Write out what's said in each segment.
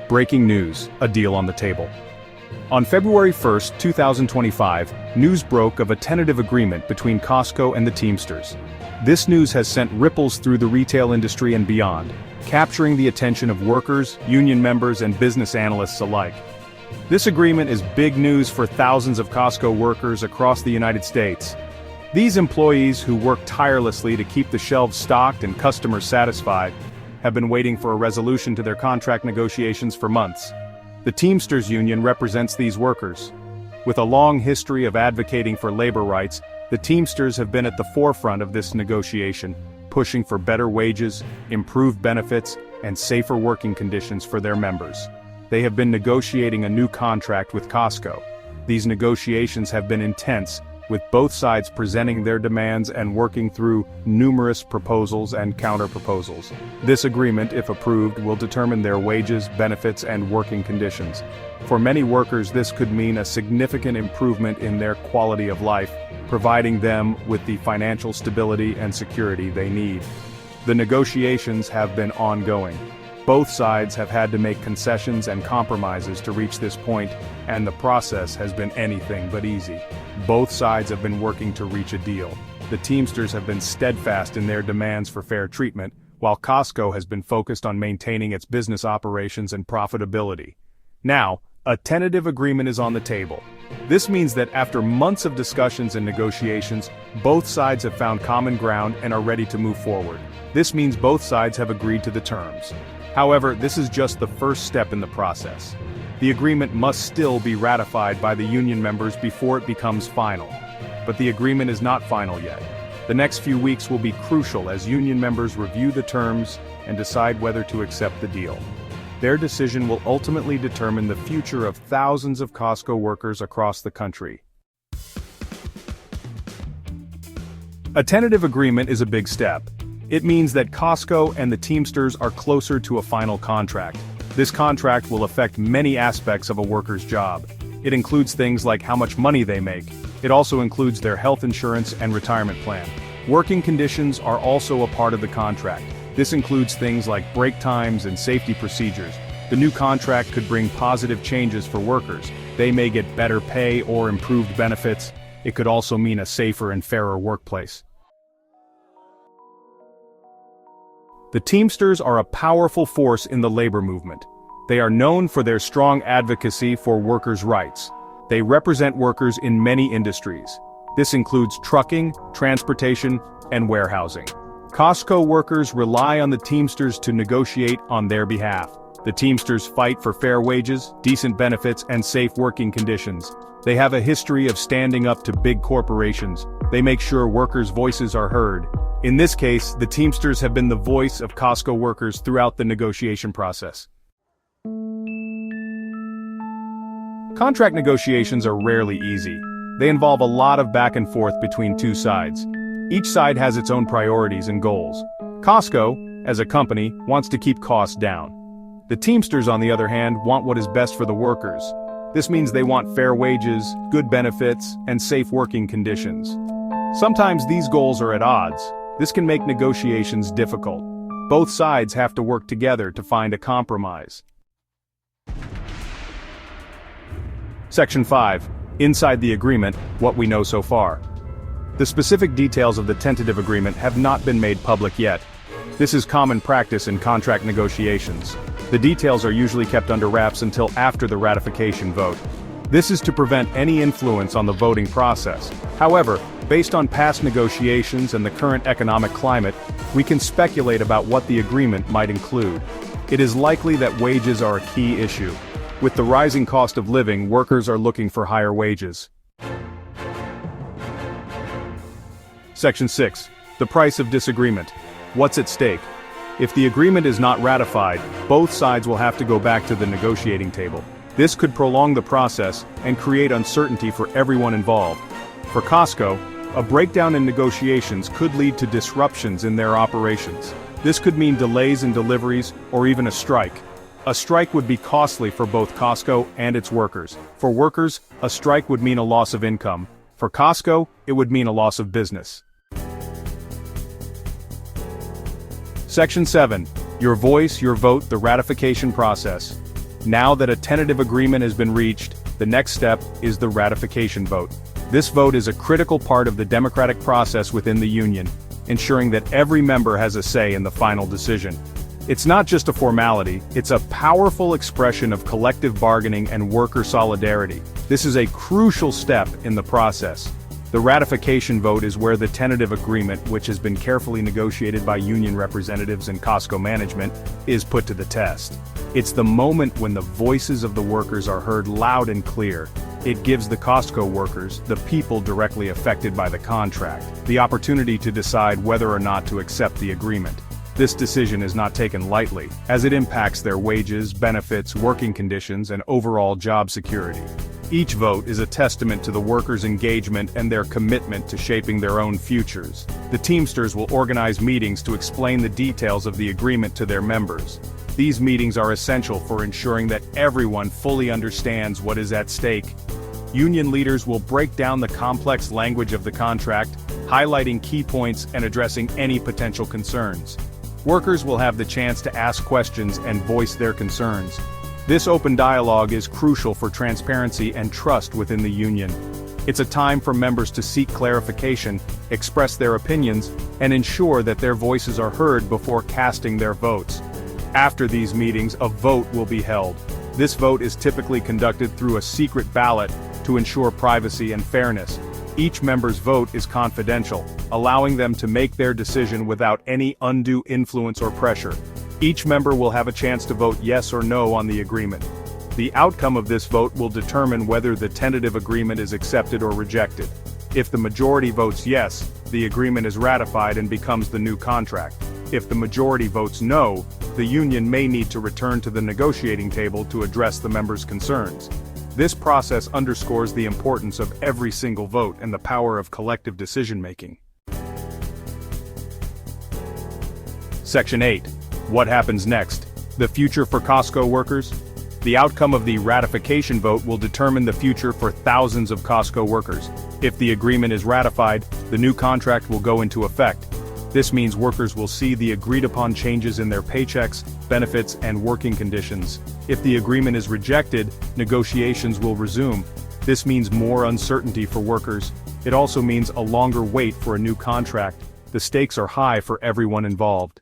Breaking news, a deal on the table. On February 1st, 2025, news broke of a tentative agreement between Costco and the Teamsters. This news has sent ripples through the retail industry and beyond, capturing the attention of workers, union members, and business analysts alike. This agreement is big news for thousands of Costco workers across the United States. These employees, who work tirelessly to keep the shelves stocked and customers satisfied, have been waiting for a resolution to their contract negotiations for months. The Teamsters Union represents these workers. With a long history of advocating for labor rights, the Teamsters have been at the forefront of this negotiation, pushing for better wages, improved benefits, and safer working conditions for their members. They have been negotiating a new contract with Costco. These negotiations have been intense, with both sides presenting their demands and working through numerous proposals and counter-proposals. This agreement, if approved, will determine their wages, benefits, and working conditions. For many workers, this could mean a significant improvement in their quality of life, providing them with the financial stability and security they need. The negotiations have been ongoing. Both sides have had to make concessions and compromises to reach this point, and the process has been anything but easy. Both sides have been working to reach a deal. The Teamsters have been steadfast in their demands for fair treatment, while Costco has been focused on maintaining its business operations and profitability. Now, a tentative agreement is on the table. This means that after months of discussions and negotiations, both sides have found common ground and are ready to move forward. This means both sides have agreed to the terms. However, this is just the first step in the process. The agreement must still be ratified by the union members before it becomes final. But the agreement is not final yet. The next few weeks will be crucial as union members review the terms and decide whether to accept the deal. Their decision will ultimately determine the future of thousands of Costco workers across the country. A tentative agreement is a big step. It means that Costco and the Teamsters are closer to a final contract. This contract will affect many aspects of a worker's job. It includes things like how much money they make. It also includes their health insurance and retirement plan. Working conditions are also a part of the contract. This includes things like break times and safety procedures. The new contract could bring positive changes for workers. They may get better pay or improved benefits. It could also mean a safer and fairer workplace. The Teamsters are a powerful force in the labor movement. They are known for their strong advocacy for workers' rights. They represent workers in many industries. This includes trucking, transportation, and warehousing. Costco workers rely on the Teamsters to negotiate on their behalf. The Teamsters fight for fair wages, decent benefits, and safe working conditions. They have a history of standing up to big corporations. They make sure workers' voices are heard. In this case, the Teamsters have been the voice of Costco workers throughout the negotiation process. Contract negotiations are rarely easy. They involve a lot of back and forth between two sides. Each side has its own priorities and goals. Costco, as a company, wants to keep costs down. The Teamsters, on the other hand, want what is best for the workers. This means they want fair wages, good benefits, and safe working conditions. Sometimes these goals are at odds. This can make negotiations difficult. Both sides have to work together to find a compromise. Section 5. Inside the agreement, what we know so far. The specific details of the tentative agreement have not been made public yet. This is common practice in contract negotiations. The details are usually kept under wraps until after the ratification vote. This is to prevent any influence on the voting process. However, based on past negotiations and the current economic climate, we can speculate about what the agreement might include. It is likely that wages are a key issue. With the rising cost of living, workers are looking for higher wages. Section 6. The price of disagreement. What's at stake? If the agreement is not ratified, both sides will have to go back to the negotiating table. This could prolong the process and create uncertainty for everyone involved. For Costco, a breakdown in negotiations could lead to disruptions in their operations. This could mean delays in deliveries or even a strike. A strike would be costly for both Costco and its workers. For workers, a strike would mean a loss of income. For Costco, it would mean a loss of business. Section 7. Your voice, your vote, the ratification process. Now that a tentative agreement has been reached, the next step is the ratification vote. This vote is a critical part of the democratic process within the union, ensuring that every member has a say in the final decision. It's not just a formality, it's a powerful expression of collective bargaining and worker solidarity. This is a crucial step in the process. The ratification vote is where the tentative agreement, which has been carefully negotiated by union representatives and Costco management, is put to the test. It's the moment when the voices of the workers are heard loud and clear. It gives the Costco workers, the people directly affected by the contract, the opportunity to decide whether or not to accept the agreement. This decision is not taken lightly, as it impacts their wages, benefits, working conditions, and overall job security. Each vote is a testament to the workers' engagement and their commitment to shaping their own futures. The Teamsters will organize meetings to explain the details of the agreement to their members. These meetings are essential for ensuring that everyone fully understands what is at stake. Union leaders will break down the complex language of the contract, highlighting key points and addressing any potential concerns. Workers will have the chance to ask questions and voice their concerns. This open dialogue is crucial for transparency and trust within the union. It's a time for members to seek clarification, express their opinions, and ensure that their voices are heard before casting their votes. After these meetings, a vote will be held. This vote is typically conducted through a secret ballot to ensure privacy and fairness. Each member's vote is confidential, allowing them to make their decision without any undue influence or pressure. Each member will have a chance to vote yes or no on the agreement. The outcome of this vote will determine whether the tentative agreement is accepted or rejected. If the majority votes yes, the agreement is ratified and becomes the new contract. If the majority votes no, the union may need to return to the negotiating table to address the members' concerns. This process underscores the importance of every single vote and the power of collective decision-making. Section 8. What happens next? The future for Costco workers? The outcome of the ratification vote will determine the future for thousands of Costco workers. If the agreement is ratified, the new contract will go into effect. This means workers will see the agreed-upon changes in their paychecks, benefits, and working conditions. If the agreement is rejected, negotiations will resume. This means more uncertainty for workers. It also means a longer wait for a new contract. The stakes are high for everyone involved.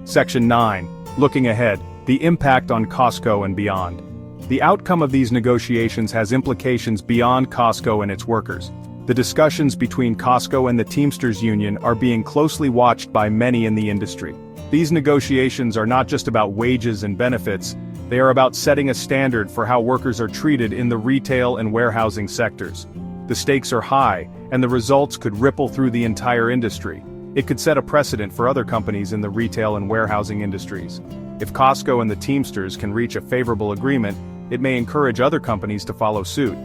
Section 9. Looking ahead, the impact on Costco and beyond. The outcome of these negotiations has implications beyond Costco and its workers. The discussions between Costco and the Teamsters Union are being closely watched by many in the industry. These negotiations are not just about wages and benefits, they are about setting a standard for how workers are treated in the retail and warehousing sectors. The stakes are high, and the results could ripple through the entire industry. It could set a precedent for other companies in the retail and warehousing industries. If Costco and the Teamsters can reach a favorable agreement, it may encourage other companies to follow suit.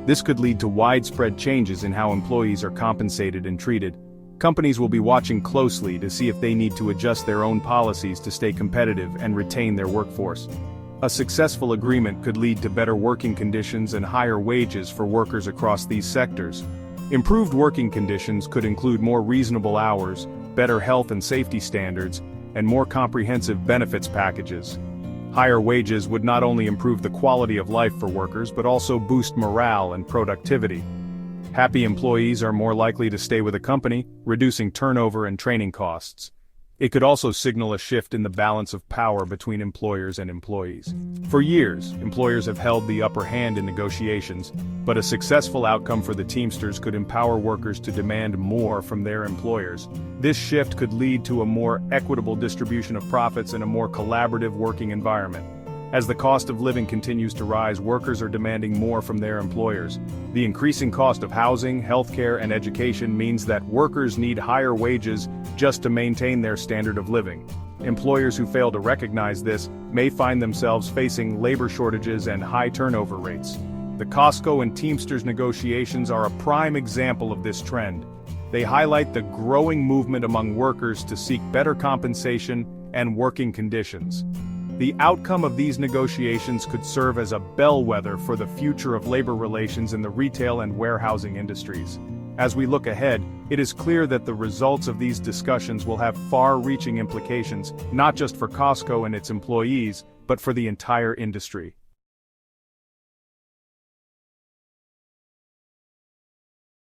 This could lead to widespread changes in how employees are compensated and treated. Companies will be watching closely to see if they need to adjust their own policies to stay competitive and retain their workforce. A successful agreement could lead to better working conditions and higher wages for workers across these sectors. Improved working conditions could include more reasonable hours, better health and safety standards, and more comprehensive benefits packages. Higher wages would not only improve the quality of life for workers but also boost morale and productivity. Happy employees are more likely to stay with a company, reducing turnover and training costs. It could also signal a shift in the balance of power between employers and employees. For years, employers have held the upper hand in negotiations, but a successful outcome for the Teamsters could empower workers to demand more from their employers. This shift could lead to a more equitable distribution of profits and a more collaborative working environment. As the cost of living continues to rise, workers are demanding more from their employers. The increasing cost of housing, healthcare, and education means that workers need higher wages just to maintain their standard of living. Employers who fail to recognize this may find themselves facing labor shortages and high turnover rates. The Costco and Teamsters negotiations are a prime example of this trend. They highlight the growing movement among workers to seek better compensation and working conditions. The outcome of these negotiations could serve as a bellwether for the future of labor relations in the retail and warehousing industries. As we look ahead, it is clear that the results of these discussions will have far-reaching implications, not just for Costco and its employees, but for the entire industry.